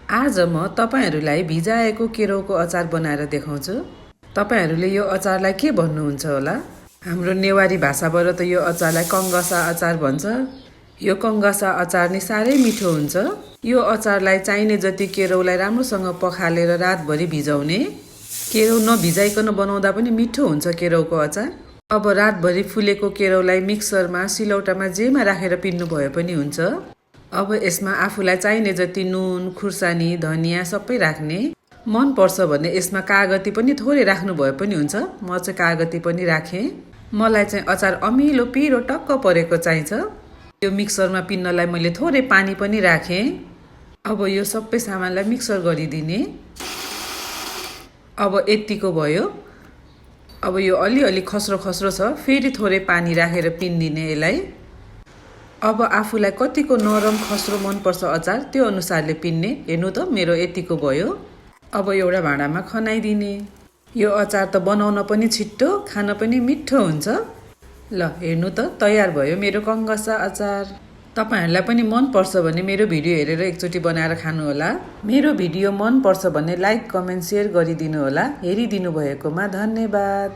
आज म तपाईहरुलाई भिजाएको केराउको अचार बनाएर देखाउँछु। तपाईहरुले यो अचारलाई के भन्नुहुन्छ होला? हाम्रो नेवारी भाषाबाट त यो अचारलाई कंगसा अचार भन्छ। यो कंगसा अचार नि साह्रै मिठो हुन्छ। यो अचारलाई चाहिने जति केराउलाई राम्रोसँग पखालेर रातभरि भिजाउने। केराउ नभिजाइकन बनाउँदा पनि मिठो हुन्छ केराउको अचार। अब रातभरि फुलेको केराउलाई मिक्सरमा, सिलौटामा जेमा राखेर पिन्नु भए पनि हुन्छ। अब यसमा आफूलाई चाहिने जति नुन, खुर्सानी, धनिया सबै राख्ने। मन पर्छ भने यसमा कागती पनि थोरै राख्नु भए पनि हुन्छ। म चाहिँ कागती पनि राखे। मलाई चाहिँ अचार अमिलो पिरो टक्क परेको चाहिन्छ। यो मिक्सरमा पिन्नलाई मैले थोरै पानी पनि राखे। अब यो सबै सामानलाई मिक्सर गरिदिने। अब यतिको भयो। अब यो अलि खस्रो खस्रो छ, फेरि थोरै पानी राखेर पिन्दिने यसलाई। अब आफूलाई कतिको नरम खस्रो मन पर्छ अचार त्यो अनुसारले पिन्ने। हेर्नु त मेरो यतिको भयो। अब एउटा भाँडामा खनाइदिने। यो अचार त बनाउन पनि छिट्टो, खान पनि मिठो हुन्छ। ल हेर्नु त तयार भयो मेरो कंगसा अचार। तपाईहरुलाई पनि मन पर्छ भने मेरो भिडियो हेरेर एकचोटी बनाएर खानु होला। मेरो भिडियो मन पर्छ भने लाइक, कमेन्ट, शेयर गरिदिनु होला। हेरिदिनु भएकोमा धन्यवाद।